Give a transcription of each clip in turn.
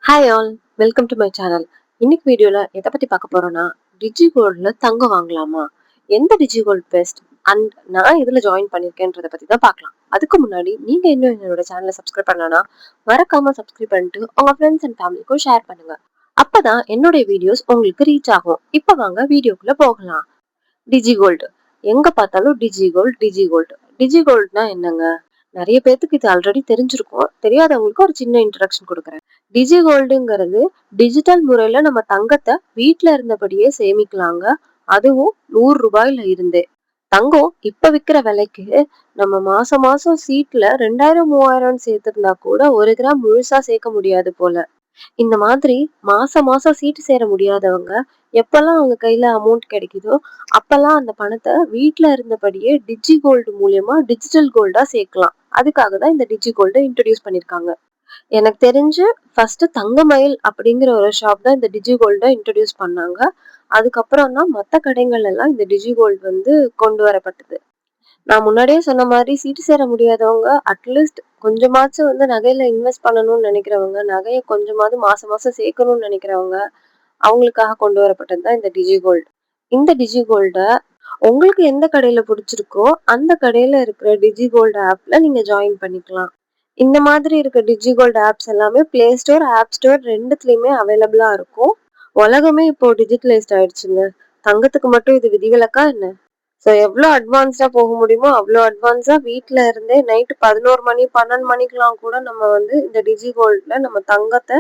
Hi all, welcome to my channel. இன்னைக்கு வீடியோல எதை பத்தி பார்க்க போறோம்னா, டிஜிகோல்ட்ல தங்கம் வாங்கலாமா, எந்த டிஜிகோல்ட் பெஸ்ட் அண்ட் நான் இதுல ஜாயின் பண்ணிருக்கேன்றத பத்தி தான் பார்க்கலாம். அதுக்கு முன்னாடி நீங்க இன்னும் என்னோட சேனலை சப்ஸ்கிரைப் பண்ணலனா மறக்காம சப்ஸ்கிரைப் பண்ணிட்டு உங்க ஃப்ரெண்ட்ஸ் அண்ட் ஃபேமிலிக்கும் ஷேர் பண்ணுங்க. அப்பதான் என்னுடைய வீடியோஸ் உங்களுக்கு ரீச் ஆகும். இப்ப வாங்க வீடியோக்குள்ள போகலாம். டிஜிகோல்டு, எங்க பார்த்தாலும் டிஜிகோல்டு டிஜிகோல்டு. டிஜிகோல்ட்னா என்னங்க? நிறைய பேத்துக்கு இது ஆல்ரெடி தெரிஞ்சிருக்கும். தெரியாதவங்களுக்கு ஒரு சின்ன இன்ட்ரடக்ஷன் கொடுக்குறேன். டிஜிகோல்டுங்கிறது டிஜிட்டல் முறையில நம்ம தங்கத்தை வீட்டுல இருந்தபடியே சேமிக்கலாங்க. அதுவும் 100 ரூபாயில இருந்தே. தங்கம் இப்ப விக்கிற விலைக்கு நம்ம மாசம் மாசம் சீட்ல 2000 3000 சேர்த்திருந்தா கூட 1 கிராம் முழுசா சேர்க்க முடியாது போல. இந்த மாதிரி மாசம் மாசம் சீட்டு சேர முடியாதவங்க எப்பெல்லாம் அவங்க கையில அமௌண்ட் கிடைக்குதோ அப்பெல்லாம் அந்த பணத்தை வீட்டுல இருந்தபடியே டிஜி கோல்டு மூலியமா டிஜிட்டல் கோல்டா சேர்க்கலாம். அதுக்காக தான் இந்த டிஜி கோல்டை இன்ட்ரடியூஸ் பண்ணிருக்காங்க. எனக்கு தெரிஞ்சு ஃபர்ஸ்ட் தங்கமயில் அப்படிங்கிற ஒரு ஷாப் தான் இந்த டிஜி கோல்டை இன்ட்ரடியூஸ் பண்ணாங்க. அதுக்கப்புறம் தான் மற்ற கடைகள் எல்லாம் இந்த டிஜி கோல்டு கொண்டு வரப்பட்டது. நான் முன்னாடியே சொன்ன மாதிரி சீட்டு சேர முடியாதவங்க அட்லீஸ்ட் கொஞ்சமாச்சும் நகையில இன்வெஸ்ட் பண்ணணும்னு நினைக்கிறவங்க, நகையை கொஞ்சமாவது மாசம் மாசம் சேர்க்கணும்னு நினைக்கிறவங்க, அவங்களுக்காக கொண்டு வரப்பட்டது தான் இந்த டிஜி கோல்டு. இந்த டிஜி கோல்ட உங்களுக்கு எந்த கடையில பிடிச்சிருக்கோ அந்த கடையில இருக்கிற டிஜி கோல்டு ஆப்ல நீங்க ஜாயின் பண்ணிக்கலாம். இந்த மாதிரி இருக்க டிஜி கோல்டு ஆப்ஸ் எல்லாமே பிளே ஸ்டோர், ஆப் ஸ்டோர் ரெண்டுத்துலயுமே அவைலபிளா இருக்கும். உலகமே இப்போ டிஜிட்டலைஸ்ட் ஆயிடுச்சுங்க. தங்கத்துக்கு மட்டும் இது விதிவிலக்கா என்ன? ஸோ எவ்வளோ அட்வான்ஸ்டா போக முடியுமோ அவ்வளோ அட்வான்ஸா வீட்டில இருந்தே நைட்டு 11 மணி 12 மணிக்கெல்லாம் கூட நம்ம இந்த டிஜி கோல்ட்ல நம்ம தங்கத்தை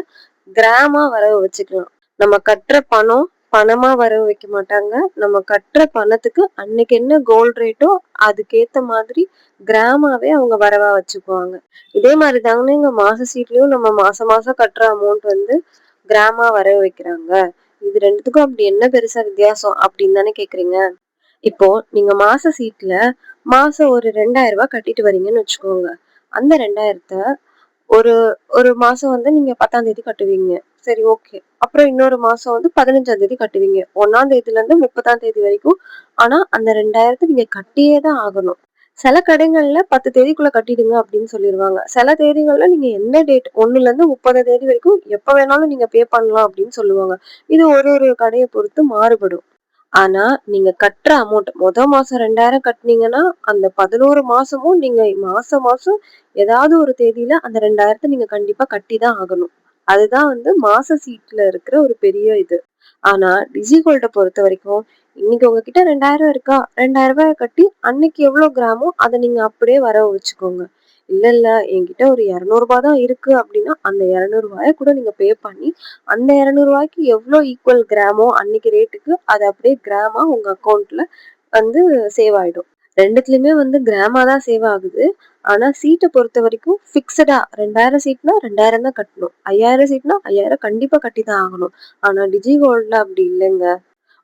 கிராமா வரவு வச்சுக்கலாம். நம்ம கட்டுற பணம் பணமா வரவு வைக்க மாட்டாங்க. நம்ம கட்டுற பணத்துக்கு அன்னைக்கு என்ன கோல்ட் ரேட்டோ அதுக்கேத்த மாதிரி கிராமாவே அவங்க வரவா வச்சுக்குவாங்க. இதே மாதிரி தாங்க மாச சீட்லயும் நம்ம மாசம் மாசம் கட்டுற அமௌண்ட் கிராமா வரவு வைக்கிறாங்க. இது ரெண்டுத்துக்கும் அப்படி என்ன பெருசா வித்தியாசம் அப்படின்னு தானே கேக்குறீங்க. இப்போ நீங்க மாச சீட்ல மாசம் ஒரு 2000 ரூபாய் கட்டிட்டு வரீங்கன்னு வச்சுக்கோங்க. அந்த 2000த்தை ஒரு ஒரு மாசம் நீங்க 10ஆம் தேதி கட்டுவீங்க. சரி, ஓகே. அப்புறம் இன்னொரு மாசம் 15ஆம் தேதி கட்டுவீங்க. 1ஆம் தேதியில இருந்து 30ஆம் தேதி வரைக்கும். ஆனா அந்த 2000த்தை நீங்க கட்டியே தான் ஆகணும். சில கடைகள்ல 10 தேதிக்குள்ள கட்டிடுங்க அப்படின்னு சொல்லிடுவாங்க. சில தேதிகள்ல நீங்க என்ன டேட் 1ல இருந்து 30 தேதி வரைக்கும் எப்ப வேணாலும் நீங்க பே பண்ணலாம் அப்படின்னு சொல்லுவாங்க. இது ஒரு ஒரு கடையை பொறுத்து மாறுபடும். ஆனா நீங்க கட்டுற அமௌண்ட் மாசம் 2000 கட்டுனீங்கன்னா அந்த 11 மாசமும் நீங்க மாசம் மாசம் ஏதாவது ஒரு தேதியில அந்த 2000த்தை நீங்க கண்டிப்பா கட்டிதான் ஆகணும். அதுதான் மாச சீட்ல இருக்கிற ஒரு பெரிய இது. ஆனா டிஜிகோல்ட பொறுத்த வரைக்கும் இன்னைக்கு உங்ககிட்ட 2000 இருக்கா, 2000 ரூபாய் கட்டி அன்னைக்கு எவ்வளவு கிராமோ அதை நீங்க அப்படியே வரவு வச்சுக்கோங்க. இல்ல என்கிட்ட ஒரு 200 ரூபாய் தான் இருக்கு அப்படின்னா அந்த 200 ரூபாய கூட நீங்க பே பண்ணி அந்த 200 ரூபாய்க்கு எவ்வளவு ஈக்குவல் கிராமோ அன்னைக்கு ரேட்டுக்கு அது அப்படியே கிராமா உங்க அக்கௌண்ட்ல சேவ் ஆயிடும். ரெண்டுத்துலயுமே கிராமா தான் சேவ் ஆகுது. ஆனா சீட்டை பொறுத்த வரைக்கும் பிக்சடா 2000 சீட்னா 2000 தான் கட்டணும், 5000 சீட்னா 5000 கண்டிப்பா கட்டி தான் ஆகணும். ஆனா டிஜி கோல்ட்ல அப்படி இல்லைங்க.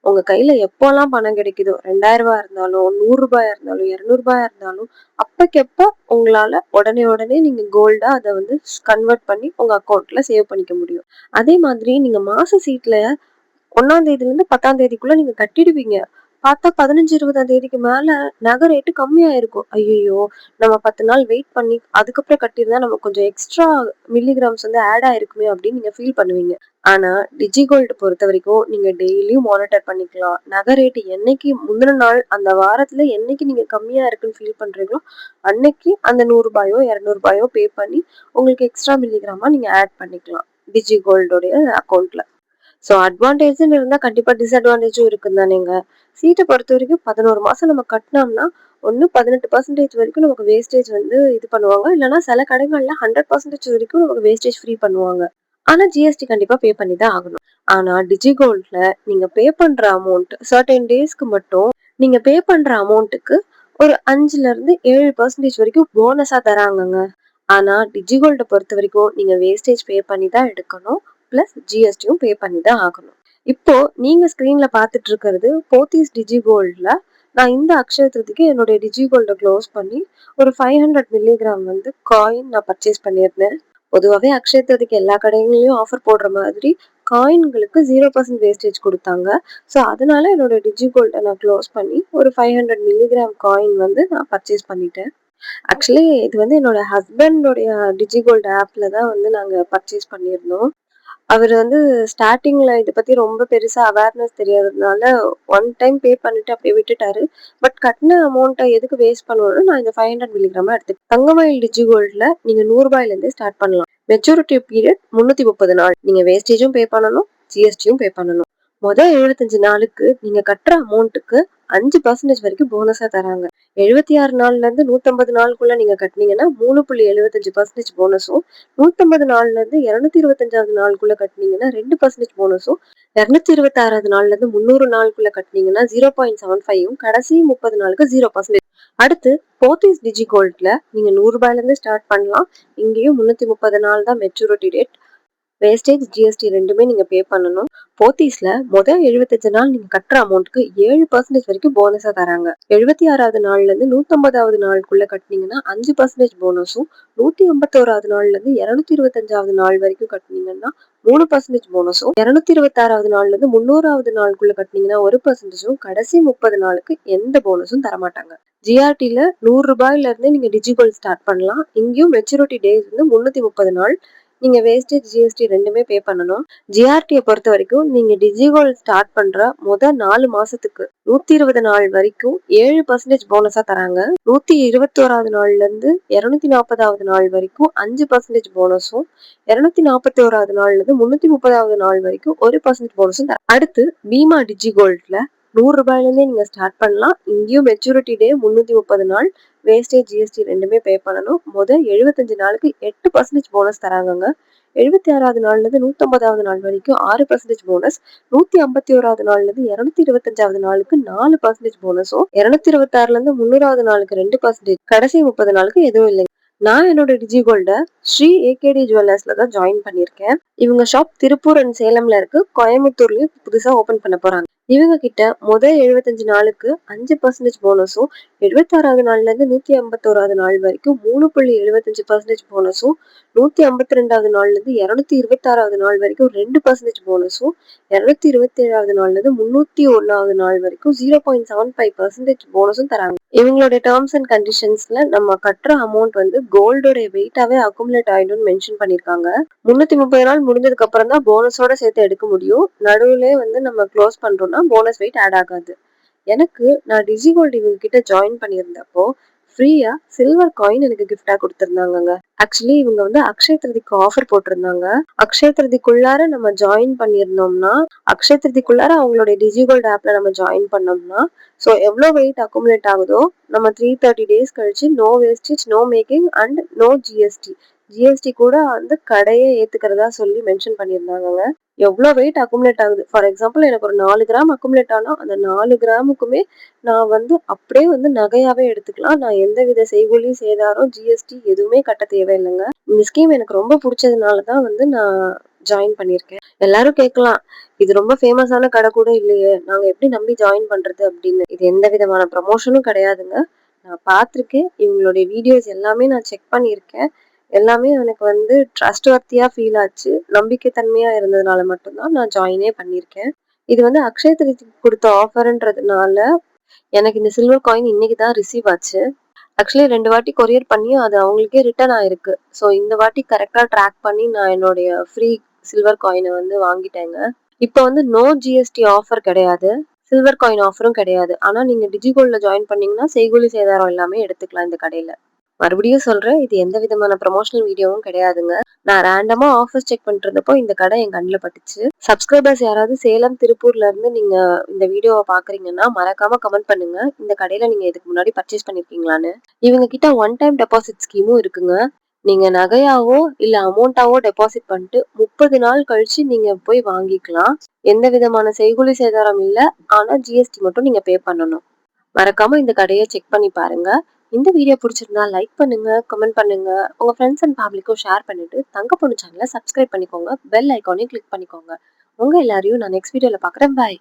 உங்க கையில எப்போல்லாம் பணம் கிடைக்குதோ 2000 ரூபாய் இருந்தாலும் 100 ரூபாயா இருந்தாலும் 200 ரூபாயா இருந்தாலும் அப்பக்கப்ப உங்களால உடனே நீங்க கோல்டா அதை கன்வெர்ட் பண்ணி உங்க அக்கௌண்ட்ல சேவ் பண்ணிக்க முடியும். அதே மாதிரி நீங்க மாச சீட்ல 1ஆம் தேதியில இருந்து 10ஆம் தேதிக்குள்ள நீங்க கட்டிடுவீங்க. பார்த்தா 15 20ஆம் தேதிக்கு மேல நகை ரேட்டு கம்மியா இருக்கும். ஐயோ, நம்ம 10 நாள் வெயிட் பண்ணி அதுக்கப்புறம் கட்டியிருந்தா நமக்கு கொஞ்சம் எக்ஸ்ட்ரா மில்லிகிராம்ஸ் ஆட் ஆயிருக்குமே அப்படின்னு நீங்க ஃபீல் பண்ணுவீங்க. ஆனா டிஜி கோல்டு பொறுத்த வரைக்கும் நீங்க டெய்லியும் மானிட்டர் பண்ணிக்கலாம். நகை ரேட்டு என்னைக்கு முந்தின நாள் அந்த வாரத்துல என்னைக்கு நீங்க கம்மியா இருக்குன்னு ஃபீல் பண்றீங்களோ அன்னைக்கு அந்த 100 ரூபாயோ 200 ரூபாயோ பே பண்ணி உங்களுக்கு எக்ஸ்ட்ரா மில்லிகிராமா நீங்க ஆட் பண்ணிக்கலாம் டிஜி கோல்டோடைய அக்கௌண்ட்ல. ஸோ அட்வான்டேஜ்னு இருந்தா கண்டிப்பா டிஸ்அட்வான்டேஜும் இருக்குன்னு தானேங்க. சீட்டை பொறுத்த வரைக்கும் 11 மாசம் நம்ம கட்டினோம்னா 18% வரைக்கும் நமக்கு வேஸ்டேஜ் இது பண்ணுவாங்க. இல்லைன்னா சில கடைகள்ல 100% வரைக்கும் நமக்கு வேஸ்டேஜ் ஃப்ரீ பண்ணுவாங்க. ஆனா ஜிஎஸ்டி கண்டிப்பா பே பண்ணி தான் ஆகணும். ஆனா டிஜி கோல்ட்ல நீங்க பே பண்ற அமௌண்ட் சர்டன் டேஸ்க்கு மட்டும் நீங்க பே பண்ற அமௌண்ட்டுக்கு ஒரு 5ல இருந்து 7% வரைக்கும் போனஸா தராங்கங்க. ஆனா டிஜி கோல்ட பொறுத்த வரைக்கும் நீங்க வேஸ்டேஜ் பே பண்ணி தான் எடுக்கணும். பிளஸ் ஜிஎஸ்டியும் பே பண்ணி தான் ஆகணும். இப்போ நீங்க ஸ்கிரீன்ல பாத்துட்டு இருக்கிறது போத்தீஸ் டிஜி கோல்ட்ல நான் இந்த அக்ஷய திருதிக்கு என்னுடைய டிஜி கோல்ட க்ளோஸ் பண்ணி ஒரு 500 மில்லிகிராம் காயின் நான் பர்ச்சேஸ் பண்ணியிருந்தேன். பொதுவாகவே அக்ஷய திருதிக்கு எல்லா கடைகளையும் ஆஃபர் போடுற மாதிரி காயின்களுக்கு 0% வேஸ்டேஜ் கொடுத்தாங்க. ஸோ அதனால என்னோட டிஜி கோல்ட நான் க்ளோஸ் பண்ணி ஒரு 500 மில்லிகிராம் காயின் நான் பர்ச்சேஸ் பண்ணிட்டேன். ஆக்சுவலி இது என்னோட ஹஸ்பண்டோடைய டிஜி கோல்டு ஆப்ல தான் நாங்க பர்ச்சேஸ் பண்ணியிருந்தோம். அவரு வந்து ஸ்டார்ட்டிங்ல இத பத்தி ரொம்ப பெருசா அவேர்னஸ் தெரியாததுனால, ஒன் டைம் பே பண்ணிட்டு அப்படியே விட்டுட்டாரு. பட் கட்டுன அமௌண்ட்ட எதுக்கு வேஸ்ட் பண்ணணும்னு நான் இந்த 500 மில்லிகிராம எடுத்துக்கிட்டேன். தங்கமயில் டிஜி கோல்ட்ல நீங்க ரூ. 100லேருந்தே ஸ்டார்ட் பண்ணலாம். மெச்சூரிட்டி பீரியட் 330 நாள். நீங்க வேஸ்டேஜும் பே பண்ணணும், ஜிஎஸ்டியும் பே பண்ணணும். மொத 75 நாளுக்கு நீங்க கட்டுற அமௌண்ட்டுக்கு 5% வரைக்கும் போனஸா தராங்க. 76 நாள்ல இருந்து 150 நாளுக்குள்ள நீங்க கட்டுனீங்கன்னா 3.75% போனஸும், 150 நாள்ல இருந்து 225வது நாளுக்குள்ள கட்டுனீங்கன்னா 2% போனஸும், 226வது நாள்ல இருந்து 300 நாளுக்குள்ள கட்டுனீங்கன்னா 0.75யும், கடைசி 30 நாளுக்கு 0%. அடுத்து போத்தீஸ் டிஜி கோல்ட்ல நீங்க ரூ. 100லேருந்து ஸ்டார்ட் பண்ணலாம். இங்கேயும் 330 நாள் தான் மெச்சூரிட்டி டேட். வேஸ்டேஜ், ஜிஎஸ்டி 2மே நீங்க பே பண்ணணும். போத்தீஸ்ல மொத 75 நாள் நீங்க கட்டுற அமௌண்ட்க்கு 7% வரைக்கும் போனஸா தராங்க. 76வது நாள்ல இருந்து 150வது நாளுக்குள்ள கட்டுனீங்கன்னா 5% போனஸும், 151வது நாள்ல இருந்து 225வது நாள் வரைக்கும் கட்டுனீங்கன்னா 3% போனஸும், 226வது நாள்ல இருந்து 300வது நாளுக்குள்ள கட்டுனீங்கன்னா 1%ம், கடைசி 30 நாளுக்கு எந்த போனஸும் தரமாட்டாங்க. ஜிஆர்டில ரூ. 100ல இருந்து நீங்க டிஜிகோல்ட் ஸ்டார்ட் பண்ணலாம். இங்கேயும் மெச்சூரிட்டி டேஸ் வந்து 330 நாள். நீங்க வேஸ்டேஜ், ஜிஎஸ்டி 2மே பே பண்ணணும். ஜிஆர்டியை பொறுத்த வரைக்கும் நீங்க டிஜிகோல்ட் ஸ்டார்ட் பண்ற 4 மாசத்துக்கு 120 நாள் வரைக்கும் 7% போனஸா தராங்க. 121வது நாள்ல இருந்து 240வது நாள் வரைக்கும் 5% போனஸும், 241வது நாள்ல இருந்து 330வது நாள் வரைக்கும் 1% போனஸும் தராங்க. அடுத்து பீமா டிஜிகோல்ட்ல ரூ. 100லேருந்தே நீங்க ஸ்டார்ட் பண்ணலாம். இங்கேயும் மெச்சூரிட்டி டே 330 நாள். வேஸ்டேஜ், ஜிஎஸ்டி 2மே பே பண்ணணும். 75 நாளுக்கு 8% போனஸ் தராங்கங்க. 76வது நாள்ல இருந்து 150வது நாள் வரைக்கும் 6% போனஸ். 151வது நாள்ல இருந்து 225வது நாளுக்கு 4% போனஸும், 226ல இருந்து 300வது நாளுக்கு 2%, கடைசி 30 நாளுக்கு எதுவும் இல்லைங்க. நான் என்னோட டிஜிகோல்ட ஸ்ரீ ஏகேடி ஜுவல்லர்ஸ்ல தான் ஜாயின் பண்ணியிருக்கேன். இவங்க ஷாப் திருப்பூர் அண்ட் சேலம்ல இருக்கு. கோயம்புத்தூர்லயும் புதுசா ஓபன் பண்ண போறாங்க. இவங்க கிட்ட 75 நாளுக்கு 5% போனஸும், 76வது நாள்ல இருந்து 151வது நாள் வரைக்கும் 3.75% போனஸும், 152வது நாள்ல இருந்து 226வது நாள் வரைக்கும் 2% போனஸும், 227வது நாள்ல இருந்து 301வது நாள் வரைக்கும் 0.75% போனஸும் தராங்க. இவங்களுடைய டேர்ம்ஸ் அண்ட் கண்டிஷன்ஸ்ல நம்ம கட்டுற அமௌண்ட் வந்து கோல்டோட வெயிட்டாவே அக்குமுலேட் ஆயிடும்னு மென்ஷன் பண்ணிருக்காங்க. 330 நாள் முடிஞ்சதுக்கு அப்புறம் தான் போனஸோட சேர்த்து எடுக்க முடியும். நடுவுல வந்து நம்ம க்ளோஸ் பண்றோம்னா போனஸ் வெயிட் ஆட் ஆகாது. நான் டிஜிகோல்ட் இவங்க கிட்ட ஜாயின் பண்ணியிருந்தப்போ ஃப்ரீயா சில்வர் காயின் எனக்கு கிஃப்டா கொடுத்திருந்தாங்க. ஆக்சுவலி இவங்க வந்து அக்ஷய திருதிக்கு ஆஃபர் போட்டிருந்தாங்க. அக்ஷய திருதிக்குள்ளார நம்ம ஜாயின் பண்ணியிருந்தோம்னா, அக்ஷய திருதிக்குள்ளார அவங்களுடைய டிஜிகோல்ட் ஆப்ல நம்ம ஜாயின் பண்ணோம்னா, ஸோ எவ்வளோ வெயிட் அக்குமுலேட் ஆகுதோ நம்ம 330 டேஸ் கழிச்சு no wastage, no making and no GST, GST கூட வந்து கடையே ஏத்துக்கிறதா சொல்லி மென்ஷன் பண்ணியிருந்தாங்க. எவ்வளோ வெயிட் அக்குமுலேட் ஆகுது. ஃபார் எக்ஸாம்பிள் எனக்கு ஒரு 4 கிராம் அக்குமுலேட் ஆனா அந்த 4 கிராமுக்குமே நான் வந்து அப்படியே வந்து நகையாவே எடுத்துக்கலாம். நான் எந்தவித செய்கூலி, சேதாரம், ஜிஎஸ்டி எதுவுமே கட்ட தேவையில்லைங்க. இந்த ஸ்கீம் எனக்கு ரொம்ப பிடிச்சதுனால தான் வந்து நான் ஜாயின் பண்ணியிருக்கேன். எல்லாரும் கேட்கலாம், இது ரொம்ப ஃபேமஸான கடை கூட இல்லையே, நாங்க எப்படி நம்பி ஜாயின் பண்றது அப்படின்னு. இது எந்த விதமான ப்ரமோஷனும் கிடையாதுங்க. நான் பார்த்துருக்கேன். இவங்களுடைய வீடியோஸ் எல்லாமே நான் செக் பண்ணியிருக்கேன். எல்லாமே எனக்கு வந்து ட்ரஸ்ட் வர்த்தியா ஃபீல் ஆச்சு. நம்பிக்கை தன்மையா இருந்ததுனால மட்டும்தான் நான் ஜாயினே பண்ணியிருக்கேன். இது வந்து அக்ஷய திருதிக்கு கொடுத்த ஆஃபர்ன்றதுனால எனக்கு இந்த சில்வர் காயின் இன்னைக்கு தான் ரிசீவ் ஆச்சு. ஆக்சுவலி 2 வாட்டி கொரியர் பண்ணி அது அவங்களுக்கே ரிட்டர்ன் ஆயிருக்கு. ஸோ இந்த வாட்டி கரெக்டா ட்ராக் பண்ணி நான் என்னுடைய ஃப்ரீ சில்வர் காயினை வந்து வாங்கிட்டேங்க. இப்போ வந்து நோ ஜிஎஸ்டி ஆஃபர் கிடையாது. சில்வர் காயின் ஆஃபரும் கிடையாது. ஆனா நீங்க டிஜிகோல்ட்ல ஜாயின் பண்ணீங்கன்னா செய்கூலி சேதாரம் எல்லாமே எடுத்துக்கலாம் இந்த கடையில. மறுபடியும் சொல்றேன், இது எந்த விதமான ப்ரமோஷனல் வீடியோவும் கிடையாதுங்க. நான் ரேண்டமா ஆஃபர்ஸ் செக் பண்ணிட்டு இருந்தப்போ இந்த கடை என் கண்ணில் பட்டுச்சு. சப்ஸ்கிரைபர்ஸ் யாராவது சேலம், திருப்பூர்ல இருந்து நீங்க இந்த வீடியோவை பாக்குறீங்கன்னா மறக்காம கமெண்ட் பண்ணுங்க. இந்த கடையில நீங்க இதுக்கு முன்னாடி பர்ச்சேஸ் பண்ணிருக்கீங்களான்னு. இவங்க கிட்ட ஒன் டைம் டெபாசிட் ஸ்கீமும் இருக்குங்க. நீங்க நகையாவோ இல்ல அமௌண்ட்டாவோ டெபாசிட் பண்ணிட்டு 30 நாள் கழிச்சு நீங்க போய் வாங்கிக்கலாம். எந்த விதமான செய்கூலி சேதாரம் இல்ல. ஆனா ஜிஎஸ்டி மட்டும் நீங்க பே பண்ணணும். மறக்காம இந்த கடையை செக் பண்ணி பாருங்க. இந்த வீடியோ பிடிச்சிருந்தா லைக் பண்ணுங்க, கமெண்ட் பண்ணுங்க, உங்க ஃப்ரெண்ட்ஸ் அண்ட் ஃபேமிலிக்கும் ஷேர் பண்ணிட்டு தங்க பொண்ணு சேனலை சப்ஸ்கிரைப் பண்ணிக்கோங்க, பெல் ஐக்கானையும் கிளிக் பண்ணிக்கோங்க. உங்க எல்லாரையும் நான் நெக்ஸ்ட் வீடியோல பாக்குறேன். பாய்.